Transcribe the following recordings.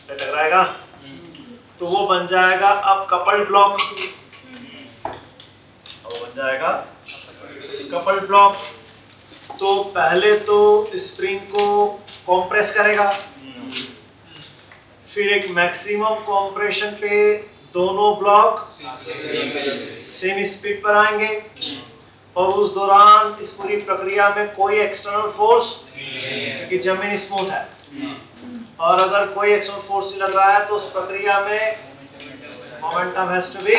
टकराएगा तो वो बन जाएगा अब कपल्ड ब्लॉक, वो बन जाएगा कपल्ड ब्लॉक। तो पहले तो स्प्रिंग को कॉम्प्रेस करेगा, फिर एक मैक्सिमम कॉम्प्रेशन पे दोनों ब्लॉक सेम स्पीड पर आएंगे और उस दौरान इस पूरी प्रक्रिया में कोई एक्सटर्नल फोर्स, क्योंकि जमीन स्मूथ है और अगर कोई एक्सटर्नल फोर्स नहीं लग रहा है तो उस प्रक्रिया में momentum has to be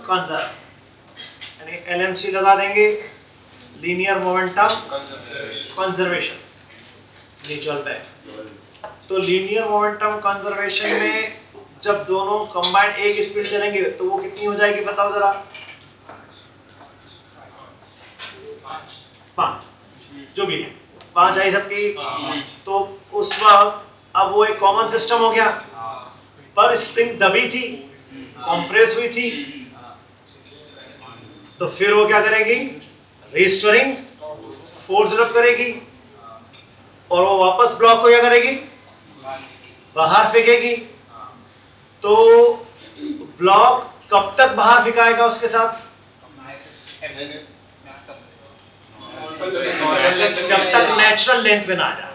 conserve, यानी LMC लगा देंगे, linear momentum conservation, mutual back. तो लीनियर मोमेंटम कंजर्वेशन में जब दोनों कंबाइंड एक स्पीड चलेंगे तो वो कितनी हो जाएगी बताओ जरा? 5, जो भी है 5 आई सबकी। तो उस वक्त अब वो एक कॉमन सिस्टम हो गया, पर स्प्रिंग दबी थी, कंप्रेस हुई थी, तो फिर वो क्या करेगी? रीस्टोरिंग फोर्स डेवलप करेगी और वो वापस ब्लॉक को क्या करेगी? बाहर फेंकेगी। तो ब्लॉक कब तक बाहर फेंकाएगा उसके साथ? जब तक नेचुरल लेंथ में ना आ जाए,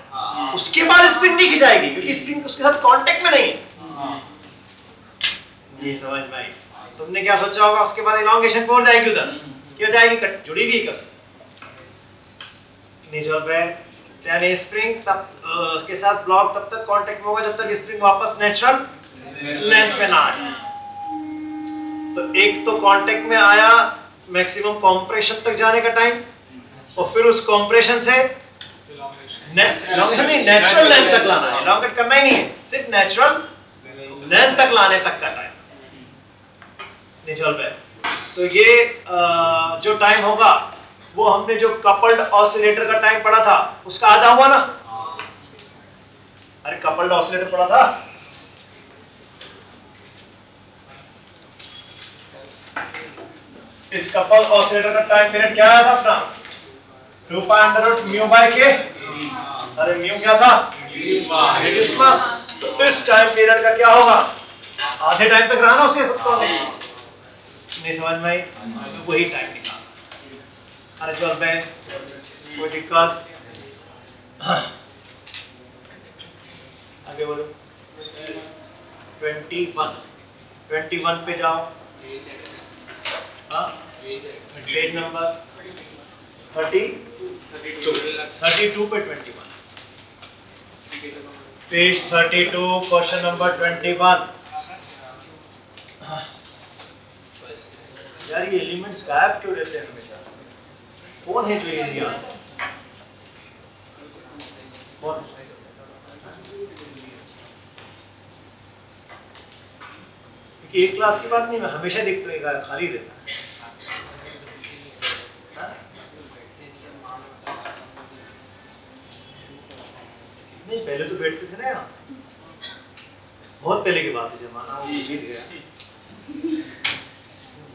उसके बाद स्प्रिंग नहीं खिंचाएगी, क्योंकि स्प्रिंग उसके साथ कांटेक्ट में नहीं है। ये समझ में आई? तुमने क्या सोचा होगा? उसके बाद इलॉन्गेशन कौन जाएगी उधर? क्यों जाएगी? कट जुड़ी हुई कर म्यूचुअल बैक, यानी स्प्रिंग तब के साथ ब्लॉक तब तक कांटेक्ट में होगा जब तक स्प्रिंग वापस नेचुरल लेंथ में ना आ जाए। तो एक तो कांटेक्ट में आया मैक्सिमम कंप्रेशन तक जाने का टाइम, और फिर उस कंप्रेशन से नेचुरल लेंथ तक लाना है, इलॉन्गेट करना ही नहीं है, सिर्फ नेचुरल लेंथ तक लाने तक का टाइम म्यूचुअल बैक। तो ये जो टाइम होगा वो हमने जो कपल्ड ऑसिलेटर का टाइम पढ़ा था उसका आधा हुआ ना? अरे कपल्ड ऑसिलेटर पढ़ा था, इस कपल्ड ऑसिलेटर का टाइम पीरियड क्या आया था अपना? 2π√μ/k। अरे म्यू क्या था? रेडियस मास। तो इस टाइम पीरियड का क्या होगा? आधे टाइम तक रहा ना उसके सबको नहीं समझ में आई? तो वही टाइम निकाल। अरे चल बे, कोई दिक्कत? आगे बोलो। 21 पे जाओ। हाँ, पेज नंबर 32 पे 21, पेज 32, क्वेश्चन नंबर 21। यार ये एलिमेंट्स गायब क्यों रहते हैं हमेशा? कौन है जो ये नहीं आता? कौन? एक क्लास की बात नहीं, मैं हमेशा देखता हूँ खाली रहता है। नहीं पहले तो बैठते थे ना यहाँ, बहुत पहले की बात है, जमाना वो बीत गया,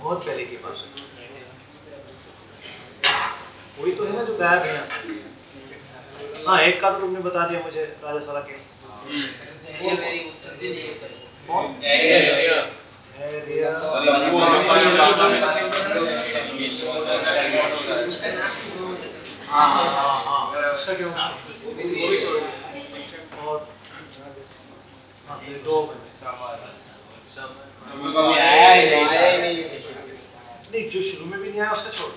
बहुत पहले की बात है। वही तो है ना जो गायब है यहाँ। हाँ एक का तो तुमने बता दिया मुझे, राजा सारा के कौन? उसका क्यों? और दो नहीं, जो शुरू में भी नहीं आया उसका छोड़।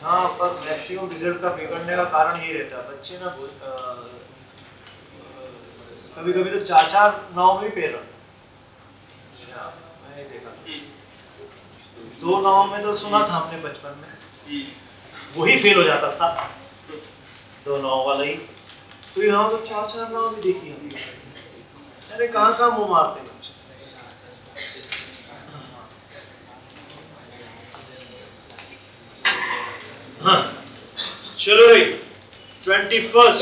हाँ बस मैक्सिमम रिजल्ट का बिगड़ने का कारण यही रहता है, बच्चे ना कभी कभी तो 4-4 नाव में फेल होते। मैंने देखा 2 नाव में तो सुना था हमने बचपन में, वही फेल हो जाता था, 2 नाव वाला ही। तो यहाँ तो 4-4 नाव भी देखी हमने। अरे कहाँ मुंह मारते हैं बच्चे। हाँ चलो भाई 21st,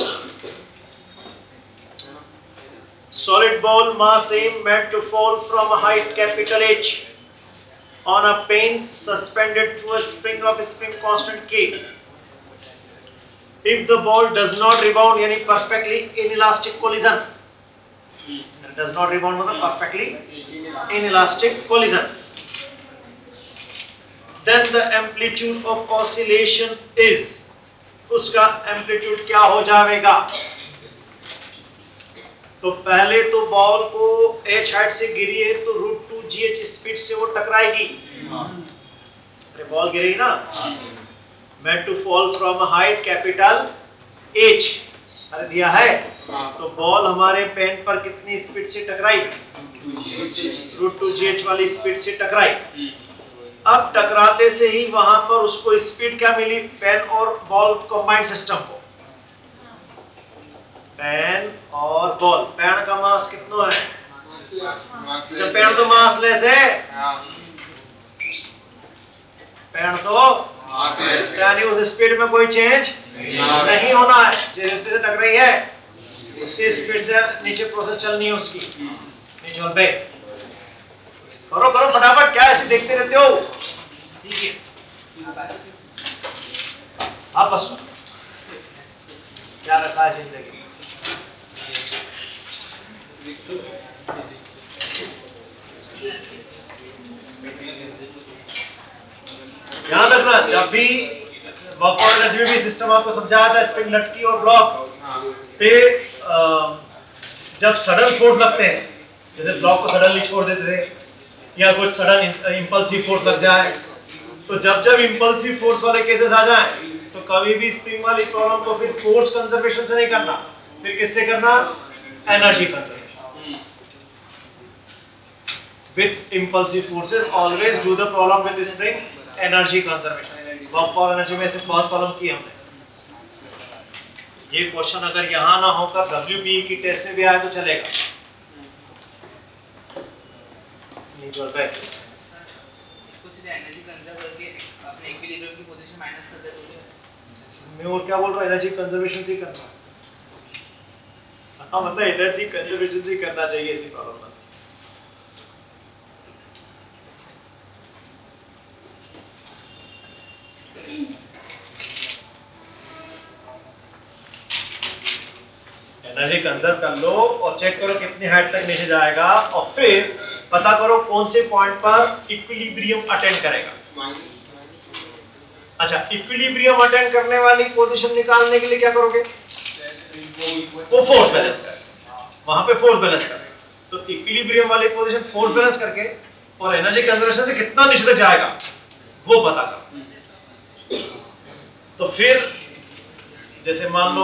solid ball mass aim meant to fall from a height capital H on a pin suspended through a spring of spring constant K. If the ball does not rebound, यानी perfectly inelastic collision, does not rebound मतलब perfectly inelastic collision, then the amplitude of oscillation is, उसका amplitude क्या हो जाएगा? तो पहले तो ball को h हाइट से गिरी है तो √2gh स्पीड से वो टकराएगी। अरे बॉल गिरेगी ना, meant to fall from a height capital H, अरे दिया है, तो बॉल हमारे पेन पर कितनी स्पीड से टकराई? √2gh वाली स्पीड से टकराई। अब टकराते से ही वहां पर उसको स्पीड क्या मिली? पेन और बॉल कंबाइंड सिस्टम को, पेन और बॉल, पेन का मास कितना है? जब पेन तो मास लेस है, पेन तो यानी उस स्पीड में कोई चेंज नहीं होना है। जिस स्पीड से टकराई है उसी स्पीड से नीचे प्रोसेस चलनी है उसकी, नीचे और पे। करो करो फटाफट, क्या ऐसे देखते रहते हो? ठीक है, आप बस क्या रखा है जिंदगी। ध्यान रखना, जब भी वर्क और एनर्जी में भी सिस्टम आपको समझाया था, स्प्रिंग लटकी और ब्लॉक पे जब सडन फोर्स लगते हैं, जैसे ब्लॉक को सडनली छोड़ देते थे या कुछ सडन इंपल्सिव फोर्स लग जाए, तो जब जब इंपल्सिव फोर्स वाले केसेस आ जाए तो कभी भी स्प्रिंग वाली प्रॉब्लम को फिर फोर्स कंजर्वेशन से नहीं करना, फिर किससे करना? Energy conservation. With impulsive forces, always do the problem with the spring energy conservation. Work और एनर्जी में से बहुत प्रॉब्लम की हमने। ये क्वेश्चन अगर यहाँ ना होकर WBE की टेस्ट में भी आए तो चलेगा। इसको सीधे एनर्जी कंजर्व करके अपने इक्विलिब्रियम की पोजीशन माइनस कर देते हो। मैं और क्या बोल रहा हूँ? एनर्जी कंजर्वेशन से करना। हाँ मतलब एनर्जी कंजर्वेशन से करना चाहिए इसी प्रॉब्लम में। एनर्जी कंजर्व कर लो और चेक करो कितनी हाइट तक नीचे जाएगा, और फिर पता करो कौन से पॉइंट पर इक्विलिब्रियम अटेंड करेगा। अच्छा, इक्विलिब्रियम अटेंड करने वाली पोजीशन निकालने के लिए क्या करोगे? वो फोर्स बैलेंस कर, वहां पे फोर्स बैलेंस कर, तो इक्विलिब्रियम वाली पोजीशन फोर्स बैलेंस करके और एनर्जी कंजर्वेशन से कितना नीचे तक जाएगा वो पता करो। तो फिर जैसे मान लो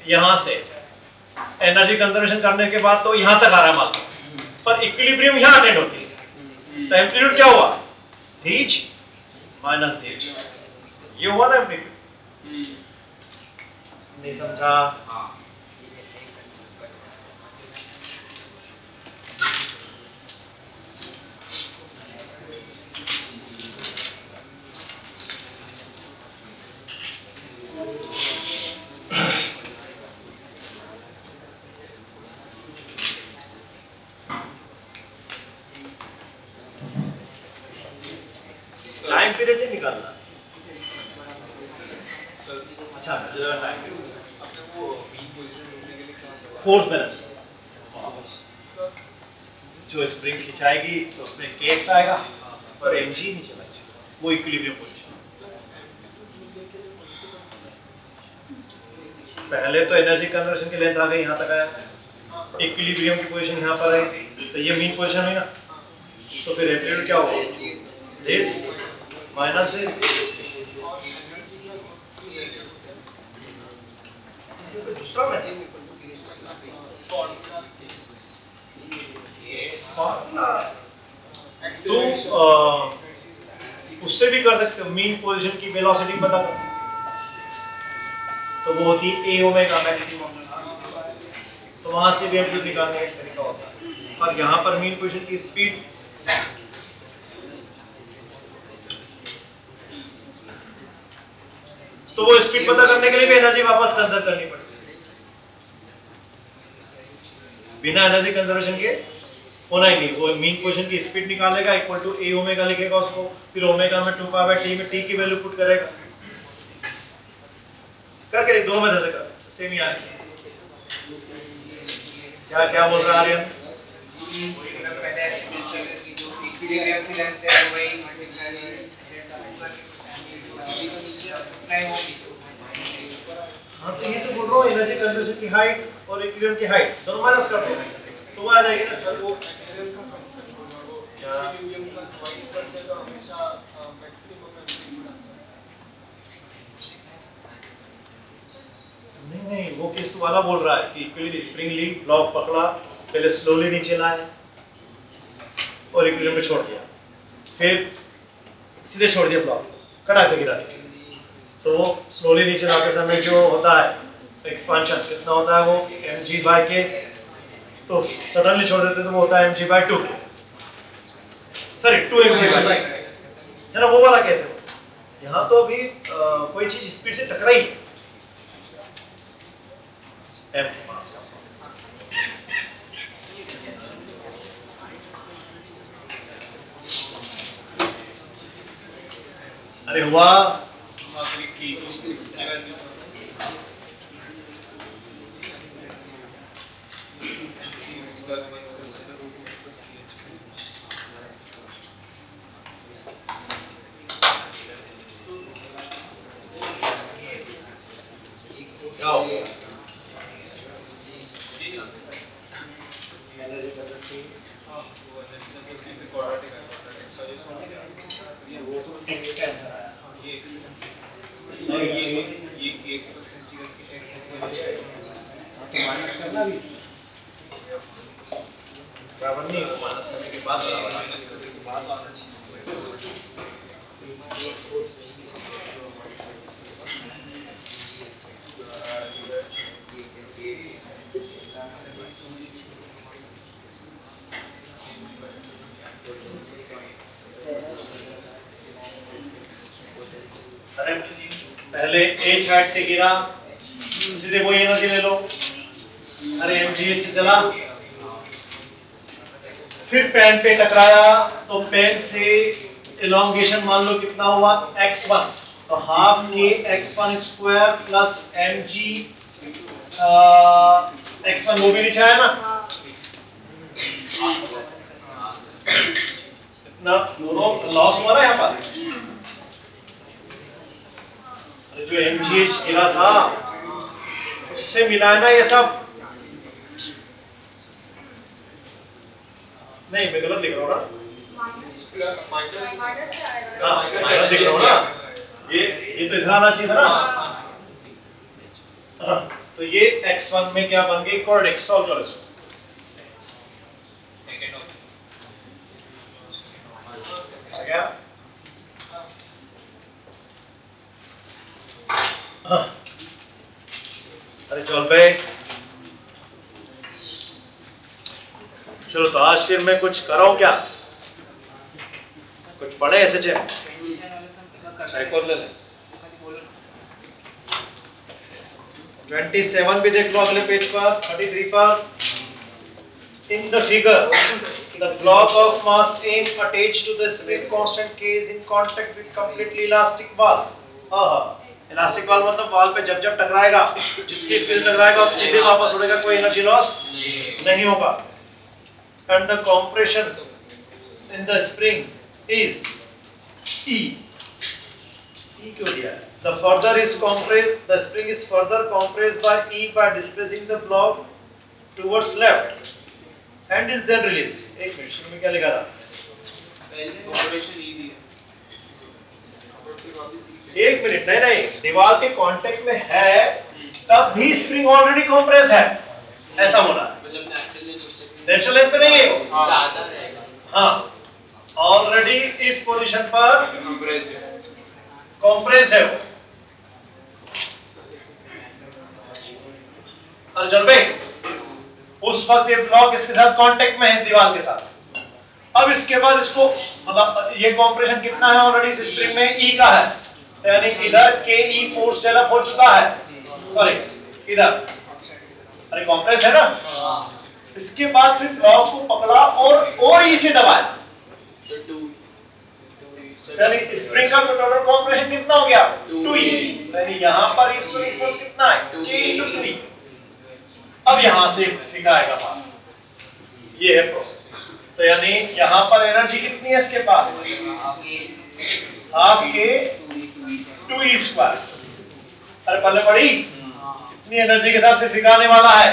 यहां से एनर्जी कंजर्वेशन करने के बाद तो यहां तक आ रहा है मान लो, पर इक्विलिब्रियम यहां अटेंड होती है, तो एम्पलीट्यूड क्या हुआ? h माइनस h, ये हुआ ना एम्पलीट्यूड। नहीं समझा? टाइम पीरियड नहीं निकालना। अच्छा, फोर्स बैलेंस, जो स्प्रिंग खिंचाएगी तो उसमें केस आएगा और mg नीचे बचेगा, वो इक्विलिब्रियम पोजीशन। पहले तो एनर्जी कंजर्वेशन की लेंथ आ गई, यहाँ तक आया, इक्विलिब्रियम की पोजीशन यहाँ पर है, तो ये मीन पोजीशन हुई ना, तो फिर एम्पलीट्यूड क्या होगा? h minus h। दूसरा तो उससे भी कर सकते हो, मीन पोजीशन की वेलोसिटी पता कर, तो वो होती है a ओमेगा मैक्सिमम, तो वहां से भी एम्पलीट्यूड निकालने का तरीका होता है। पर यहाँ पर मीन पोजीशन की स्पीड तो वो स्पीड पता करने के लिए भी एनर्जी वापस कंजर्व करनी पड़ती है। बिना एनर्जी कंजर्वेशन के होना ही नहीं, वो मीन पोजीशन की स्पीड निकालेगा इक्वल टू ए ओमेगा लिखेगा उसको, फिर ओमेगा में 2 पाई/t में t की वैल्यू पुट करेगा, करके दोनों में दे सेम ही आएगा। क्या क्या बोल रहा है आर्यन? हाँ तो ये तो बोल रहा हूँ, एनर्जी कंजर्वेशन की हाइट और इक्विलिब्रियम की हाइट दोनों माइनस कर दो तो वो आ जाएगी ना सर। वो नहीं, वो किस वाला बोल रहा है कि इक्विलिब्रियम स्प्रिंग ली, ब्लॉक पकड़ा, पहले स्लोली नीचे लाए और इक्विलिब्रियम में छोड़ दिया, फिर सीधे छोड़ दिया ब्लॉक, कटा के गिरा दिया। तो वो स्लोली नीचे लाते समय जो होता है एक्सपांशन कितना होता है, वो mg/k, तो सडनली छोड़ देते तो वो होता है mg/2, सॉरी 2mg/k, है ना, वो वाला कैसे हो? यहाँ तो अभी कोई चीज स्पीड से टकराई m, अरे हुआ क्या हो गया? बराबर नहीं, माइनस करने के बाद अरे पहले एच हाइट से गिरा, सीधे वही एनर्जी ले लो, अरे mgh से चला, फिर पेन पे टकराया तो पेन से इलोंगेशन मान लो कितना हुआ x1, तो हाफ के x1² प्लस mg x1 वो भी लिखा है ना, इतना दोनों लॉस हुआ ना यहाँ पर। जो mgh गिरा था उससे मिलाना ये सब, नहीं मैं गलत लिख रहा हूँ ना, हाँ माइनस लिख रहा हूँ ना, ये तो इधर आना चाहिए था ना, हाँ, तो ये x1 में क्या बन गई कोऑर्डिनेट सॉल्व करो इसको, आ गया, अरे चल पे चलो, तो आज फिर मैं कुछ कराऊं क्या, कुछ पढ़े ऐसे चे साइकोल ले 27 भी देख लो अगले पेज पर, 33 पर। In the figure, the block of mass M attached to the spring constant K is in contact with completely elastic ball. Elastic ball मतलब बॉल पे जब टकराएगा, जिसकी स्पीड टकराएगा उस सीधे वापस उड़ेगा, कोई एनर्जी लॉस नहीं होगा। And the compression in the spring is E. E क्यों दिया है? The further is compressed, the spring is further compressed by E by displacing the block towards left and is then released. एक minute, शुरू में क्या लिखा था? एक मिनट, नहीं, दीवार के कांटेक्ट में है तब भी स्प्रिंग ऑलरेडी कॉम्प्रेस है, ऐसा बोला। नेचुरल लेंथ पे नहीं है, हाँ, ऑलरेडी इस पोजीशन पर कॉम्प्रेस है वो। अर्जुन भाई, उस वक्त ये ब्लॉक इसके साथ कांटेक्ट में है दीवार के साथ, अब इसके बाद इसको मतलब ये कॉम्प्रेशन कितना है ऑलरेडी इस स्प्रिंग में, ई का है, यानी इधर के ई फोर्स डेवलप हो चुका है, सॉरी इधर, अरे कॉम्प्रेस है ना, इसके बाद फिर ब्लॉक को पकड़ा और ई से दबाया, यानी स्प्रिंग का टोटल कॉम्प्रेशन कितना हो गया 2E, यानी यहाँ पर स्प्रिंग फोर्स कितना है G×3। अब यहाँ से सिखाएगा बात, ये है प्रोसेस। तो यानी यहाँ पर एनर्जी कितनी है इसके पास, आपके 2E²। अरे पहले पड़ी इतनी एनर्जी के साथ से सिखाने वाला है,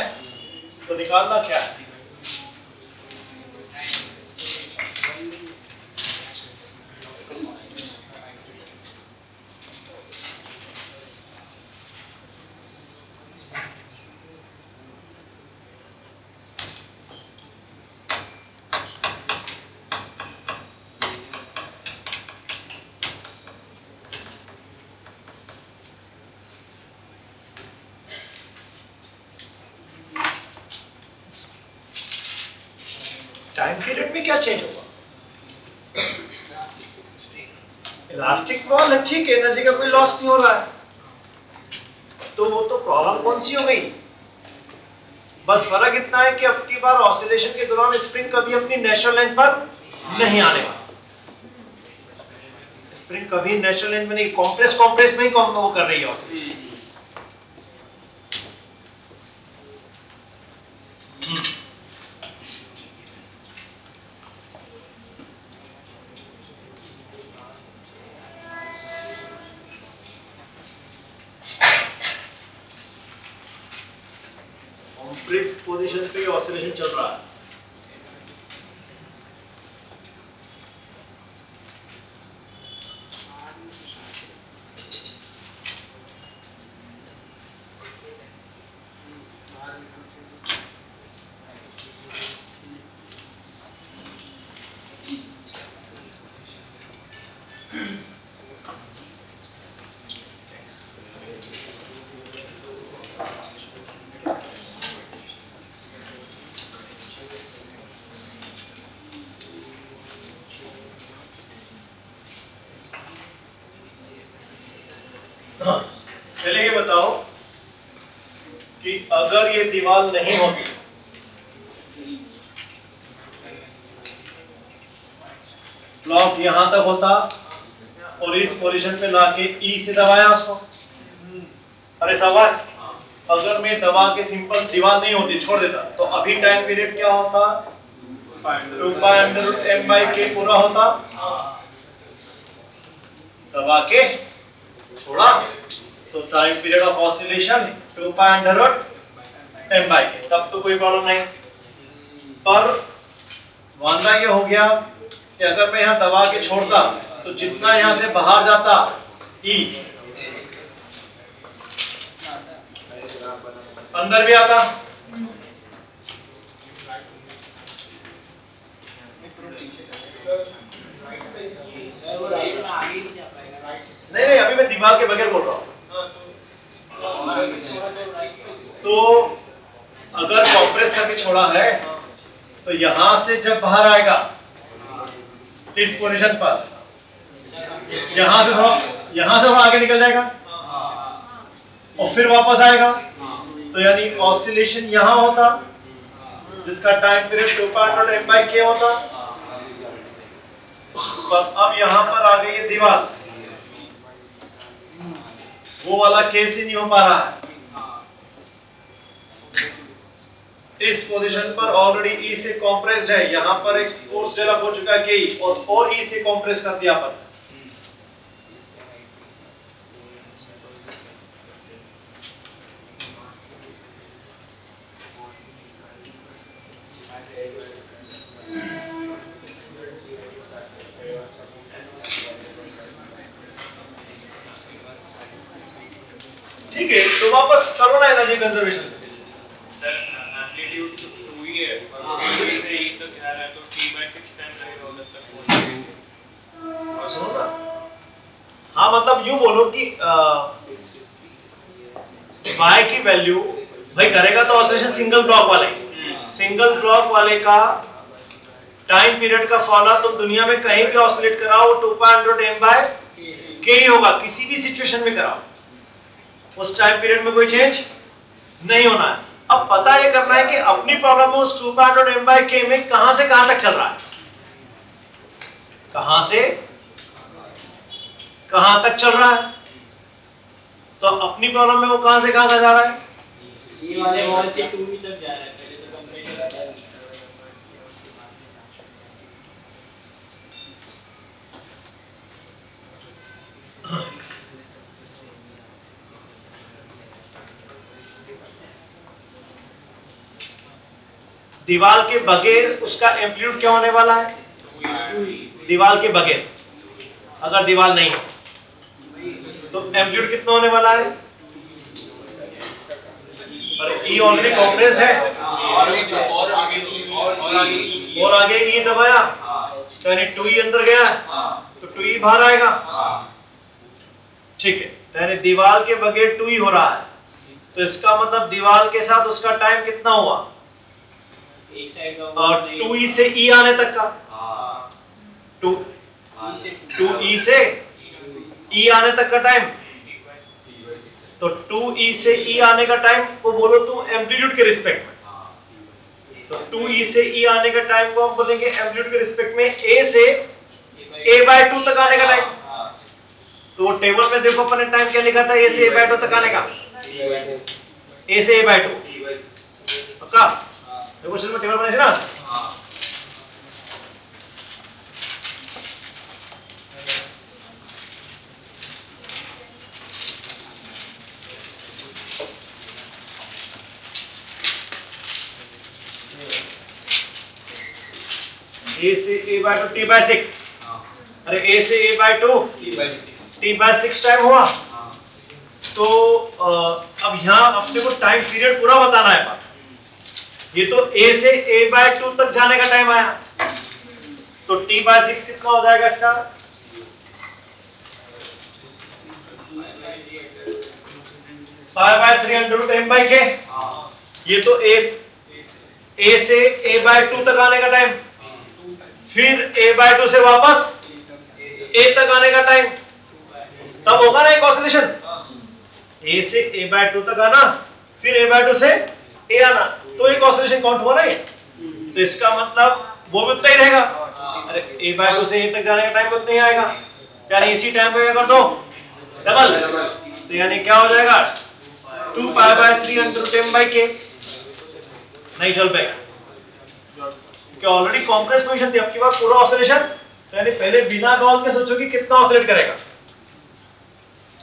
तो निकालना क्या है, टाइम पीरियड में क्या चेंज होगा, इलास्टिक बॉल है, ठीक है, एनर्जी का कोई लॉस नहीं हो रहा है, तो वो तो प्रॉब्लम कौन सी हो गई, बस फर्क इतना है कि अब की बार ऑसिलेशन के दौरान स्प्रिंग कभी अपनी नेचुरल लेंथ पर नहीं आने वाला, स्प्रिंग कभी नेचुरल लेंथ में नहीं, कॉम्प्रेस में ही वो कर रही है। पोजीशन पे ऑसिलेशन चल रहा है, चलिए ये बताओ कि अगर ये दीवार नहीं होती, ब्लॉक यहां तक होता और इस पोजीशन पे लाके ई से दबाया उसको, अरे सवाल, अगर मैं दबा के सिंपल दीवार नहीं होती छोड़ देता तो अभी टाइम पीरियड क्या होता, 2π√m/k पूरा होता, दबा के छोड़ा तो time period of oscillation 2π√m/k, तब तो कोई प्रॉब्लम नहीं। पर वादा ये हो गया कि अगर मैं यहाँ दबा के छोड़ता तो जितना यहाँ से बाहर जाता E अंदर भी आता, नहीं अभी मैं दीवार के बगैर बोल रहा हूँ। तो अगर कॉम्प्रेस करके छोड़ा है तो यहां से जब बाहर आएगा इस पोजीशन पर, यहां से थोड़ा आगे निकल जाएगा और फिर वापस आएगा, तो यानी ऑसिलेशन यहां होता जिसका टाइम पीरियड 2π√m/k होता, पर अब यहां पर आ गई ये दीवार, वो वाला केस ही नहीं हो पा रहा है, इस पोजीशन पर ऑलरेडी ई से कॉम्प्रेस्ड है, यहाँ पर एक फोर्स डेवलप हो चुका है कि और ई से कॉम्प्रेस कर दिया पर, ठीक है। तो वापस करो ना एनर्जी कंजर्वेशन, हाँ मतलब यूं बोलो कि y की वैल्यू भाई करेगा तो ऑसिलेशन सिंगल ब्लॉक वाले का टाइम पीरियड का फॉर्मूला तुम दुनिया में कहीं भी ऑसिलेट कराओ 2π√m/k ही होगा, किसी भी सिचुएशन में कराओ, उस टाइम पीरियड में कोई चेंज नहीं होना है। अब पता ये करना है कि अपनी प्रॉब्लम में उस 2 m/k में कहां से कहां तक चल रहा है, कहां से कहां तक चल रहा है। तो अपनी प्रॉब्लम में वो कहां से कहां तक जा रहा है, ये वाले वॉल से 2 तक जा रहा है। पहले तो कंप्रेशन करता है। दीवार के बगैर उसका एम्पलीट्यूड क्या होने वाला है, दीवार के बगैर, अगर दीवार नहीं हो तो एम्पलीट्यूड कितना होने वाला है, और ई ऑलरेडी कॉम्प्रेस है और आगे ई दबाया तो यानी 2e अंदर गया तो 2e बाहर आएगा। ठीक है, तो यानी दीवार के बगैर 2e हो रहा है, तो इसका मतलब दीवार के साथ उसका टाइम कितना हुआ, और 2e से e आने तक का, 2e से e आने तक का टाइम, तो 2e से e आने का टाइम को बोलो तुम एम्पलीट्यूड के रिस्पेक्ट में, तो 2e से e आने का टाइम को हम बोलेंगे एम्पलीट्यूड के रिस्पेक्ट में a से a/2 तक आने का टाइम। तो वो टेबल में देखो अपने टाइम क्या लिखा था, a से a/2 तक आने का, a से a/2 पक्का, देखो क्वेश्चन में टेबल बने थे ना। a से a/2 t/6, अरे a से a/2 t/6 टाइम हुआ। तो अब यहाँ अपने को टाइम पीरियड पूरा बताना है बात। ये तो a से a/2 तक जाने का टाइम आया, तो t/6 कितना हो जाएगा इसका, 5/3 m/k। ये तो a से a/2 तक आने का टाइम, फिर a/2 से वापस a तक आने का टाइम, तब होगा ना एक ऑसिलेशन, a से a/2 तक आना फिर a/2 से a आना, तो एक ऑसिलेशन काउंट हुआ ना ये। तो इसका मतलब वो भी उतना ही रहेगा, अरे a/2 से a तक जाने का टाइम उतना ही आएगा, यानी इसी टाइम पे कर दो डबल, तो यानी क्या हो जाएगा 2π/3 m/k। नहीं चल पाएगा क्योंकि ऑलरेडी कॉम्प्रेस पोजीशन थी, आपके पास पूरा ऑसिलेशन, तो यानी पहले बिना गॉल के सोचो कि कितना ऑसिलेट करेगा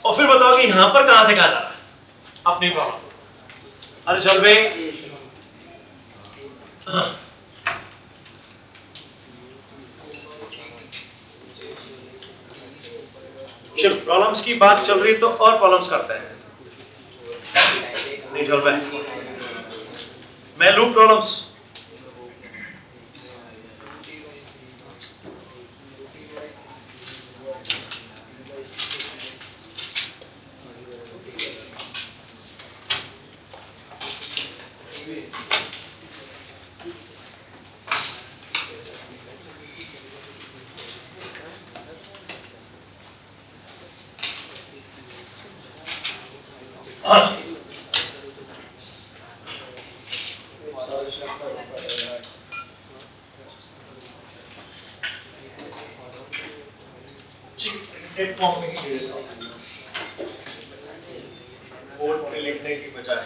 और फिर बताओ कि यहां पर कहां से कहां जा रहा है अपनी प्रॉब्लम। अरे चल भाई, चलो प्रॉब्लम्स की बात चल रही तो और प्रॉब्लम्स करते हैं। नहीं चल भाई, मैं लूप प्रॉब्लम्स, फॉर्म में ही बोर्ड पे लिखने की बजाय।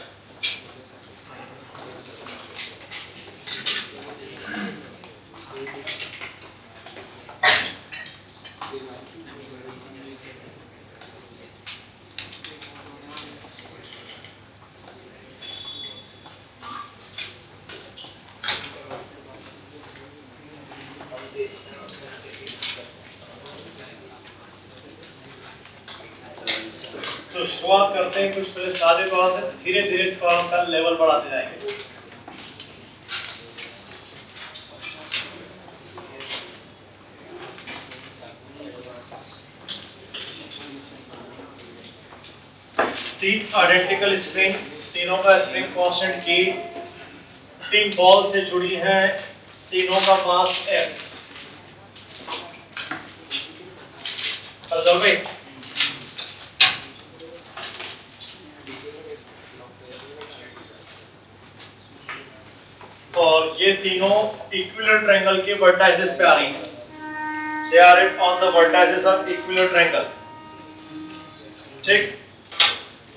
तो शुरुआत करते हैं कुछ पहले सादे प्रॉब्लम से, धीरे धीरे प्रॉब्लम का लेवल बढ़ाते जाएंगे। तीन आइडेंटिकल स्प्रिंग, तीनों का स्प्रिंग कांस्टेंट की, 3 बॉल से जुड़ी हैं, तीनों का मास F। भाई तीनों इक्विलर ट्रायंगल के वर्टाइसेस पे आ रही हैं। They are on the vertices of equilateral triangle. ठीक,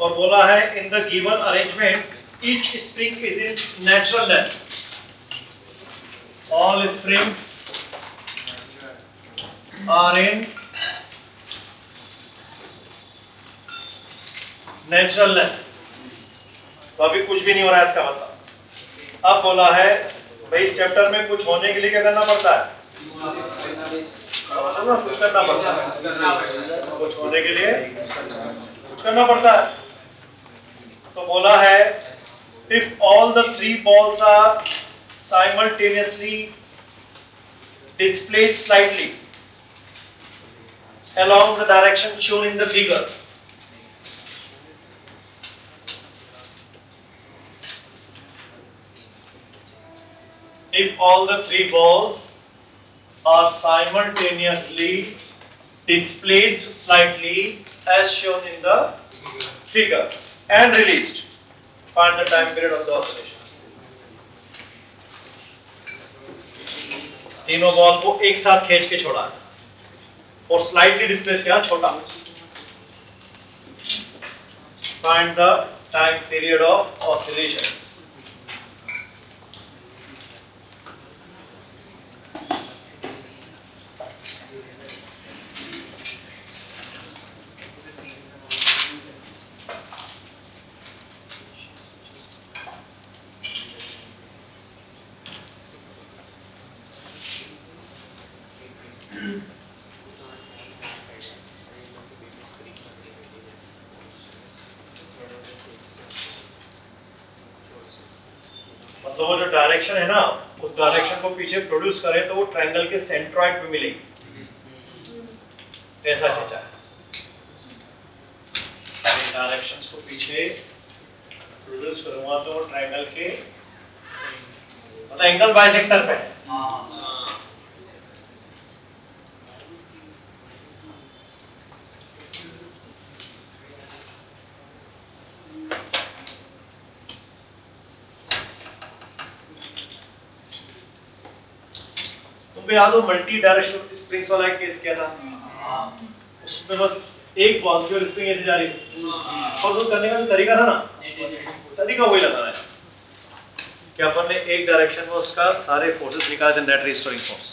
और बोला है in the given arrangement each spring is in natural length. All springs are in natural length. तो अभी कुछ भी नहीं हो रहा है इसका मतलब। अब बोला है भाई इस चैप्टर में कुछ होने के लिए क्या करना पड़ता है? कुछ करना पड़ता है, कुछ होने के लिए कुछ करना पड़ता है। तो बोला है if all the three balls are simultaneously displayed slightly along the direction shown in the figure, if all the three balls are simultaneously displayed slightly as shown in the figure and released, find the time period of the oscillation. तीनों ball को एक साथ खींच के छोड़ा और slightly displace किया छोटा। Find the time period of oscillation. मतलब वो जो डायरेक्शन है ना, उस डायरेक्शन को पीछे प्रोड्यूस करें तो वो ट्रायंगल के सेंट्रॉइड पे मिलेगी। ऐसा खींचा है, डायरेक्शंस को पीछे प्रोड्यूस करूंगा तो वो ट्रायंगल के मतलब एंगल बाइसेक्टर पे है। तुमको याद हो मल्टी डायरेक्शनल स्प्रिंग्स वाला एक केस किया था? उसमें बस एक बॉल की स्प्रिंग ऐसे जा रही थी और वो करने का जो तरीका था ना, तरीका वही लगाना है कि अपन ने एक डायरेक्शन में उसका सारे फोर्सेस निकाले थे, नेट रिस्टोरिंग फोर्स।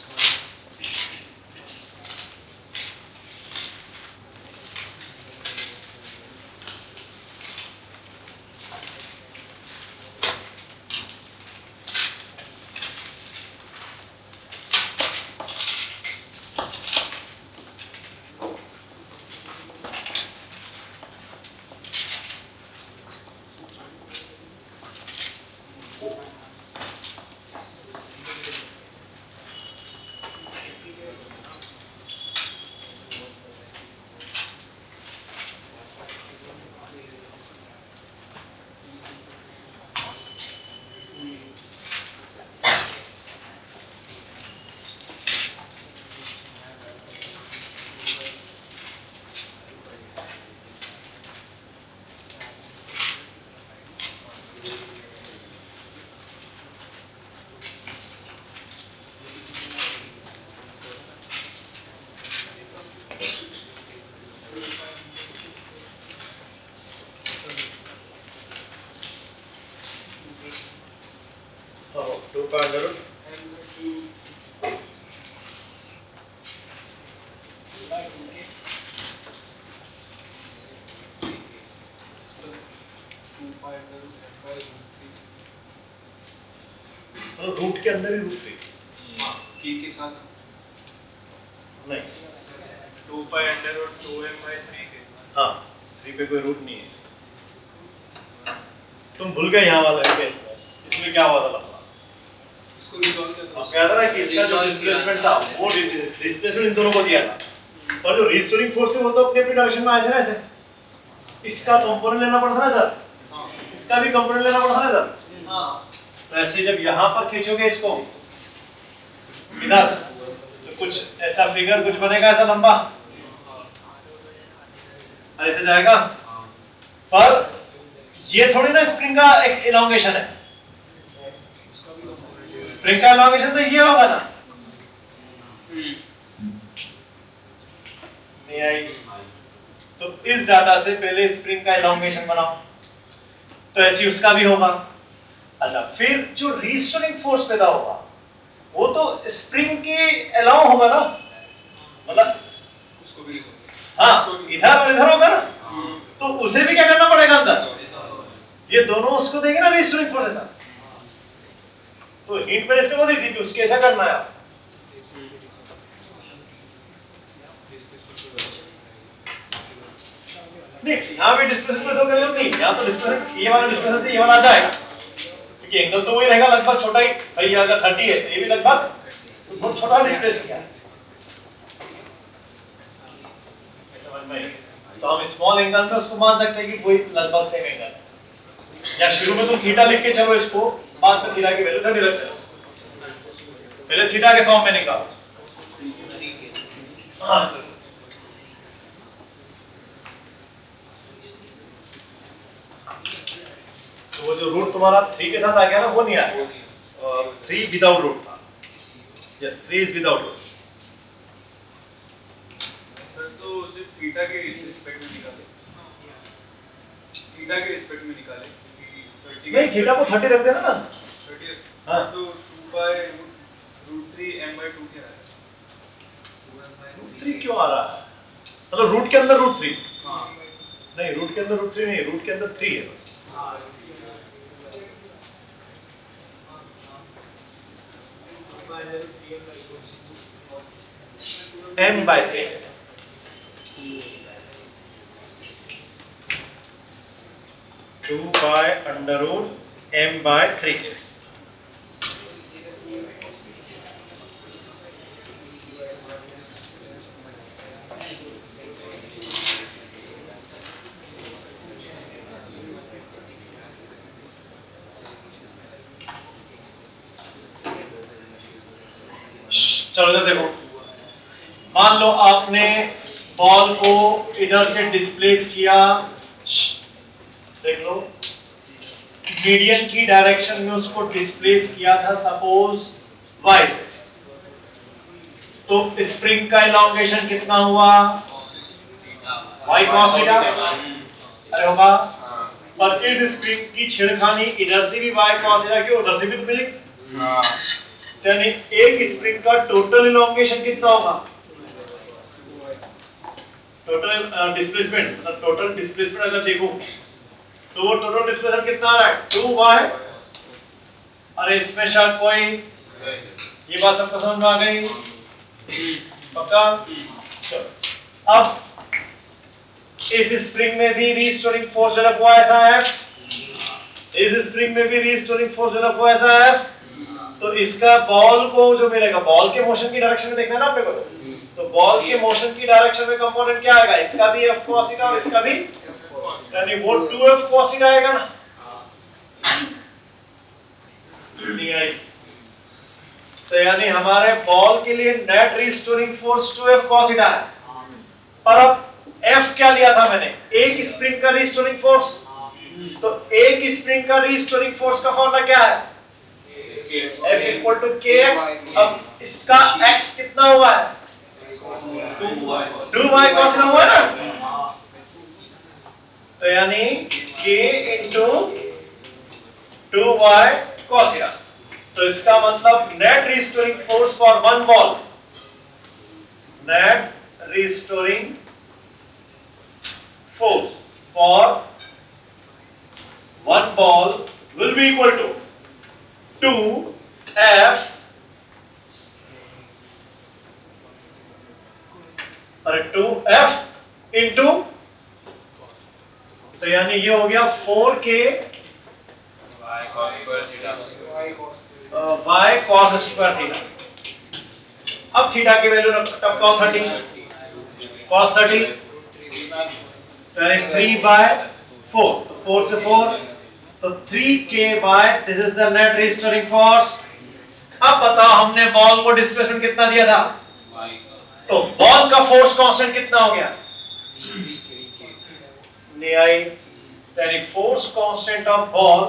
रूट के अंदर ही रूट थ्री के साथ नहीं, 2 पाई अंडर और 2m/3 के। हाँ, 3 पे कोई रूट नहीं है। तुम भूल गए यहाँ वाला केस, इसमें क्या हुआ था लफड़ा? इसको रिजॉल्व करना। आप कह रहा है कि इसका जो डिस्प्लेसमेंट था वो डिस्प्लेसमेंट इन दोनों को दिया था और जो रिस्टोरिंग फोर्स है वो तो अपने डायरेक्शन में आए थे ना। ऐसे इसका कंपोनेंट लेना पड़ता ना सर, इसका भी कंपोनेंट लेना पड़ता ना सर। हाँ, तो ऐसे जब यहाँ पर खींचोगे इसको इधर तो कुछ ऐसा फिगर कुछ बनेगा ऐसा लंबा, ऐसे जाएगा। पर ये थोड़ी ना स्प्रिंग का एक इलॉन्गेशन है, स्प्रिंग का एलोंगेशन तो ये होगा ना, नहीं आई। तो इस डाटा से पहले स्प्रिंग का एलोंगेशन बनाओ, तो ऐसे उसका भी होगा। अच्छा, फिर जो रीस्टोरिंग फोर्स पैदा होगा वो तो स्प्रिंग के अलाउ होगा ना, मतलब उसको भी हाँ इधर और इधर होगा ना, तो उसे भी क्या करना पड़ेगा अंदर, ये दोनों उसको देंगे ना रीस्टोरिंग फोर्स ऐसा। तो हीट पर इसको दी थी कि उसके ऐसा करना है। नहीं यहाँ पे डिस्प्लेसमेंट तो कर नहीं, यहाँ तो डिस्प्लेसमेंट ये वाला डिस्प्लेसमेंट से ये वाला आ जाएगा, क्योंकि एंगल तो वही रहेगा लगभग छोटा ही, भाई अगर 30 है तो ये भी लगभग बहुत छोटा डिस्प्लेस किया है। तो हम स्मॉल एंगल में उसको मान सकते हैं कि वही लगभग सेम एंगल है। या शुरू में तुम थीटा लिख के चलो इसको, बाद में थीटा की वैल्यू 30 रख दो, पहले थीटा के फॉर्म में निकालो। हाँ तो वो जो रूट तुम्हारा 3 के साथ आ गया ना, वो नहीं आया, 3 विदाउट रूट था। Yes 3 is without root. Sir तो सिर्फ थीटा के रिस्पेक्ट में निकाले, थीटा के रिस्पेक्ट में निकाले, क्योंकि नहीं थीटा को 30 रख देना ना। 30 हाँ तो 2/√3 m/2 क्या है? √3 क्यों आ रहा है, मतलब रूट के अंदर √3? हाँ नहीं रूट के अंदर √3 नहीं, रूट के अंदर 3 है। m/3 2/√m/3। चलो इधर देखो, मान लो आपने बॉल को इधर से डिस्प्लेस किया, देख लो मीडियन की डायरेक्शन में उसको डिस्प्लेस किया था सपोज y से, तो स्प्रिंग का एलोंगेशन कितना हुआ, y cos थीटा अरे होगा। और इस स्प्रिंग की छेड़खानी इधर से भी y cos थीटा की, उधर से भी तो मिलेगी, यानी एक स्प्रिंग का टोटल एलोंगेशन कितना होगा, टोटल डिस्प्लेसमेंट, मतलब टोटल डिस्प्लेसमेंट अगर देखो तो वो टोटल डिस्प्लेसमेंट कितना आ रहा है 2y। अरे इसमें शायद कोई ये बात सबको समझ में आ गई पक्का। अब इस स्प्रिंग में भी रीस्टोरिंग फोर्स डेवलप हुआ ऐसा है, इस स्प्रिंग में भी रीस्टोरिंग फोर्स डेवलप हुआ ऐसा है, तो इसका बॉल को जो मिलेगा, बॉल के मोशन की डायरेक्शन में देखना है ना अपने को, तो बॉल के मोशन की डायरेक्शन में कंपोनेंट क्या आएगा, इसका भी f cos थीटा और इसका भी, यानी वो 2f cos थीटा आएगा ना, नहीं आई। तो यानी हमारे बॉल के लिए net restoring force 2f cos theta है। और अब f क्या लिया था मैंने, एक स्प्रिंग का रीस्टोरिंग फोर्स, तो एक स्प्रिंग का रीस्टोरिंग फोर्स का फॉर्मूला क्या है, F इक्वल टू kx। अब इसका x कितना हुआ है, 2y cos थीटा हुआ ना, तो यानी k into 2y cos theta. तो इसका मतलब net restoring force for one ball, net restoring force for one ball will be equal to 2f अरे 2f इंटू, तो यानी ये हो गया 4k y cos square theta. अब थीटा की वैल्यू तब cos 30 तो यानी 3/4, तो 4 से 4 तो 3k by this is the net restoring force. अब बताओ हमने बॉल को डिस्प्लेसमेंट कितना दिया था, तो बॉल का फोर्स कांस्टेंट कितना हो गया, नहीं आई, यानी force constant of ball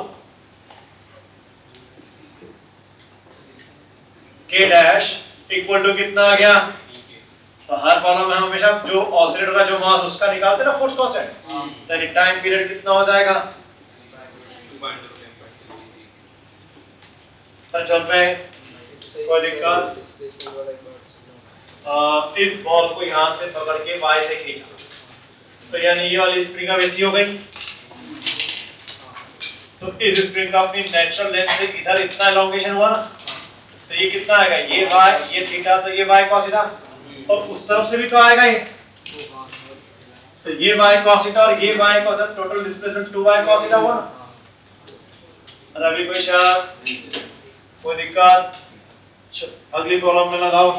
K dash equal to कितना आ गया? तो हर प्रॉब्लम में हम हमेशा जो ऑसिलेटर का जो मास उसका निकालते हैं ना फोर्स कांस्टेंट, यानी टाइम पीरियड कितना हो जाएगा? 2.0 चल पे कोई दिक्कत? इस बॉल को यहाँ से पकड़ के y से खींचा, तो यानी ये वाली स्प्रिंग अब ऐसी हो गई, तो इस स्प्रिंग का अपनी नेचुरल लेंथ से इधर इतना एलोंगेशन हुआ ना, तो ये कितना आएगा? ये y, ये थीटा, तो ये y cos थीटा, और उस तरफ से भी तो आएगा ये, तो ये y cos थीटा और ये y cos, total displacement 2y cos theta हुआ ना। और अभी कोई शक, कोई दिक्कत? अगली प्रॉब्लम में लगाओ।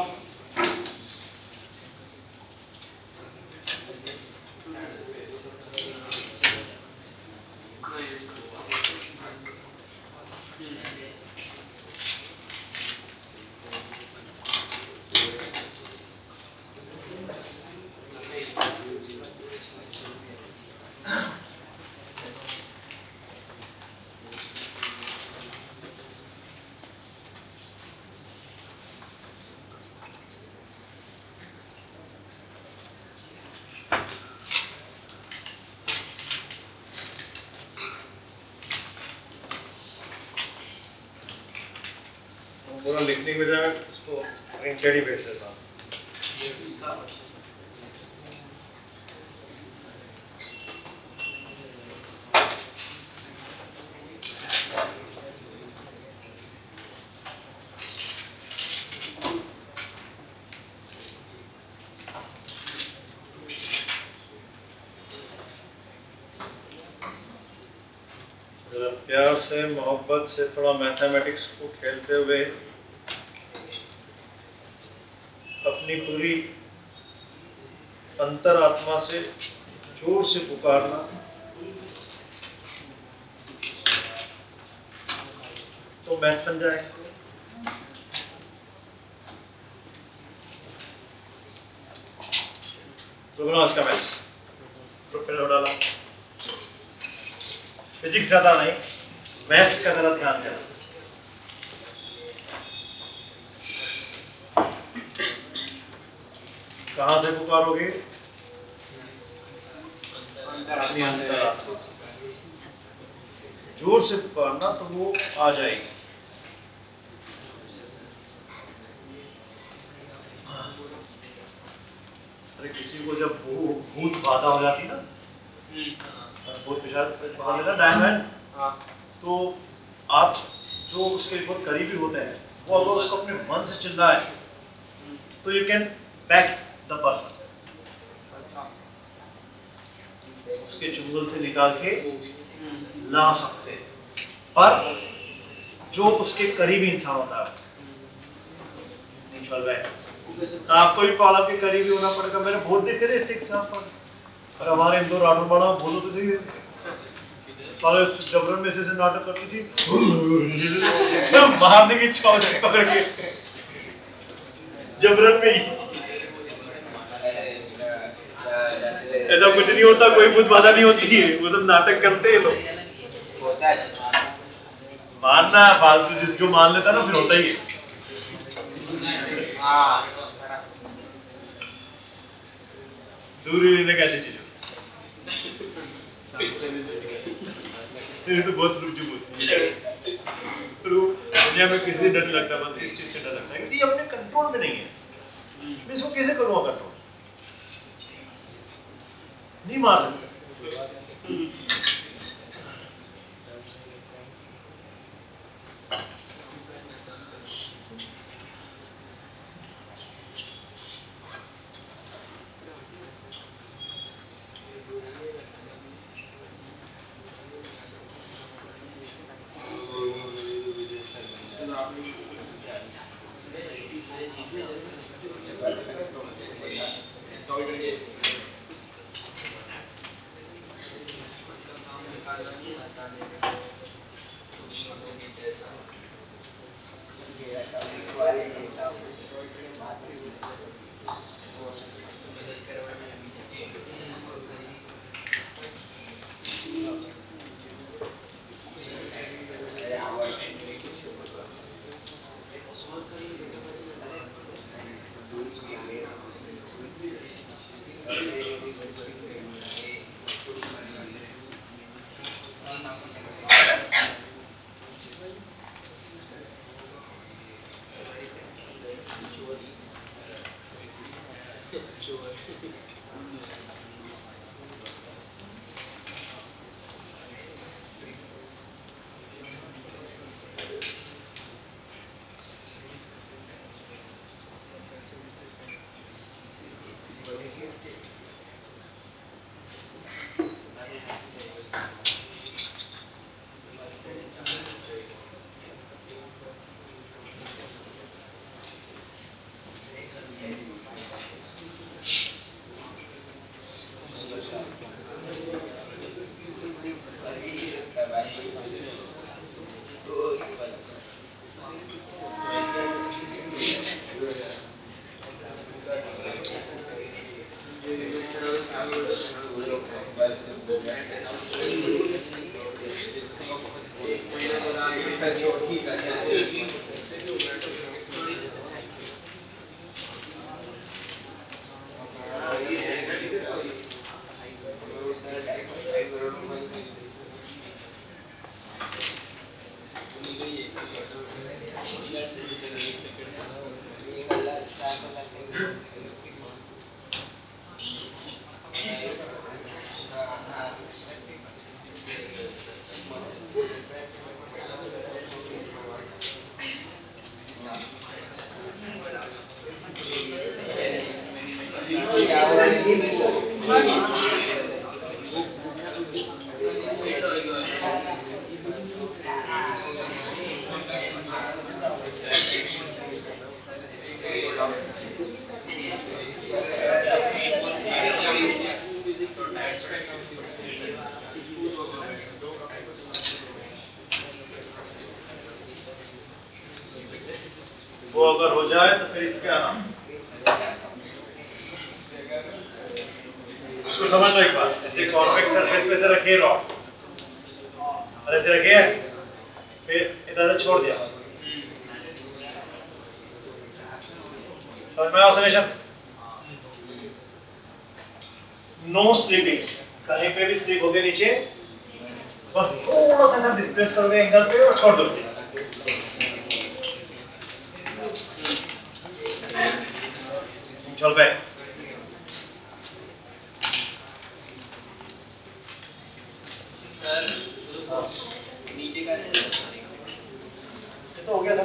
पूरा लिखने में जाए इसको प्रिंटेड ही भेज देता हूँ। प्यार से, मोहब्बत से, थोड़ा मैथमेटिक्स को खेलते हुए अपनी पूरी अंतरात्मा से जोर से पुकारना, तो मैथ बन जाएगा। आज का मैथ प्रोफेसर डाला, फिजिक्स ज्यादा नहीं, मैथ का जरा ध्यान देना। कहां से पुकारोगे? अपनी अंतरात्मा, जोर से पुकारना तो वो आ जाएगी। अरे किसी को जब भूत बाधा हो जाती ना, बहुत विशाल डायमंड, तो आप जो उसके बहुत करीबी होते हैं, वो अगर उसको अपने मन से चिल्लाए तो you can back the person, उसके चुंगल से निकाल के ला सकते हैं। पर जो उसके करीबी इंसान होता है नहीं चल रहा है, तो आपको भी प्रॉब्लम के करीबी होना पड़ेगा। मैंने बहुत देखे थे इससे एग्जाम्पल, और हमारे इंदौर राठौर बड़ा बहुत होते थे, सारे जबरन में से नाटक करती थी, मारने की इच्छा होती पकड़ के जबरन में ही। ऐसा कुछ नहीं होता, कोई बुद्ध बाधा नहीं होती है, वो सब नाटक करते हैं लोग। मानना फालतू, जो मान लेता ना फिर होता ही है। दूरी लेने का ऐसी चीज तो बहुत रुचि होती है। दुनिया में किसी डर नहीं लगता, बस इस चीज से डर लगता है कि ये अपने कंट्रोल में नहीं है, मैं इसको कैसे करूँगा कंट्रोल? नहीं मार सकते। वो अगर हो जाए तो फिर इस पे आना। इसको समझ लो एक बात, ऐसे कॉन्वेक्स सरफेस पे से रखिए रॉड और ऐसे रखिए, फिर इधर से छोड़ दिया। समझ में आया ऑब्जर्वेशन? नो स्लिपिंग, कहीं पे भी स्लिप हो गया नीचे, बस थोड़ा सा डिस्प्लेस करोगे एंगल पे और छोड़ दोगे। चल बैक। सर नीचे का ये तो हो गया था।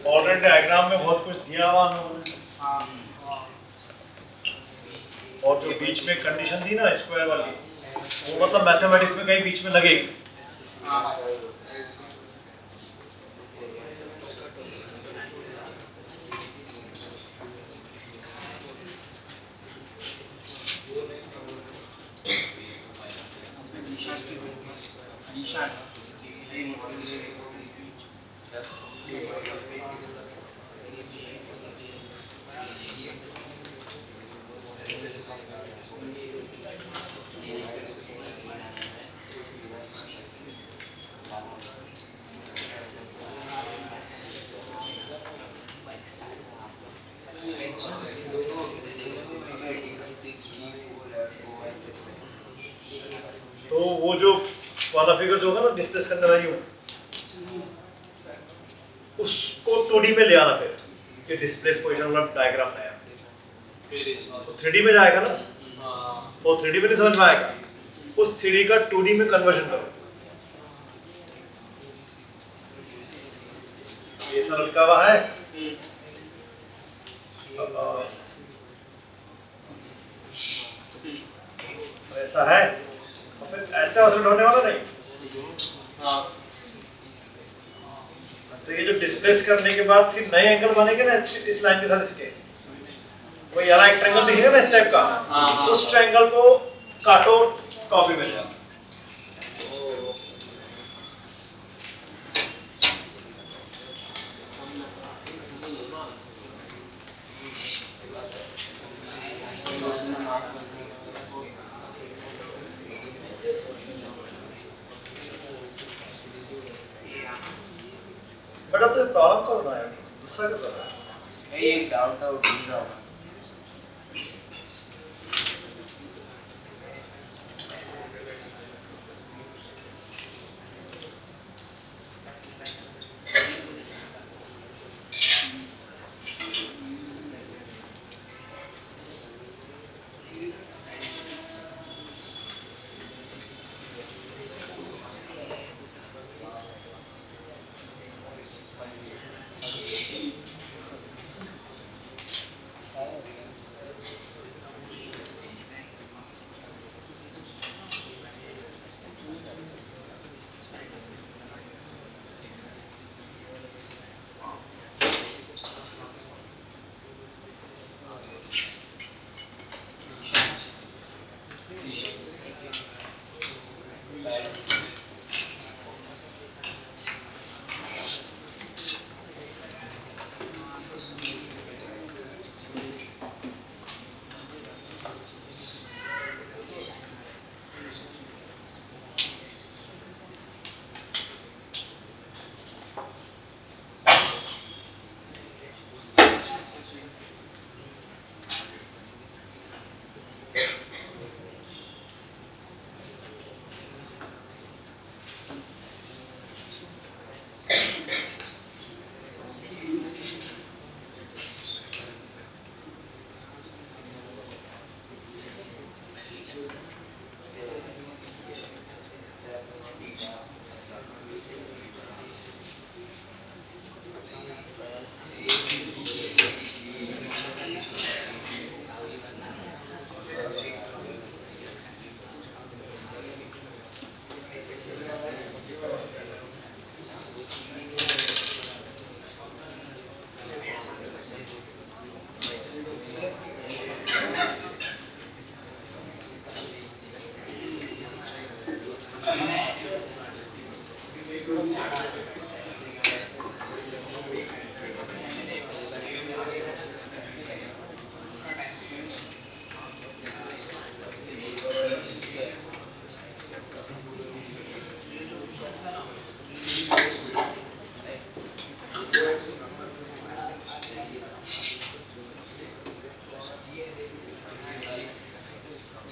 ऑर्डर डायग्राम में बहुत कुछ दिया हुआ उन्होंने, और जो बीच में कंडीशन थी ना स्क्वायर वाली, वो मतलब मैथमेटिक्स में कहीं बीच में लगेगी। तो वो जो वाला फिगर जो होगा ना डिस्कस करने वाली हूँ, उसको 2D में ले आना फिर, ये डिस्प्लेस पोजीशन वाला डायग्राम नया, तो 3D में जाएगा ना, वो 3D में नहीं समझ में आएगा, उस 3D का 2D में कन्वर्जन करो। ये सब लिखा हुआ है, ऐसा है, और फिर ऐसा असर होने वाला नहीं। तो ये जो डिस्प्लेस करने के बाद फिर नए एंगल बनेंगे ना इस लाइन के साथ इसके, वो यहाँ एक ट्रायंगल दिखेगा ना इस टाइप का, उस ट्रायंगल को काटो, कॉपी में जाओ। बेटा तो प्रॉब्लम कौन रहा है, दूसरा क्या कर रहा है? एक डाउट था वो ढूंढ रहा हूँ।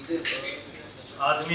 आदमी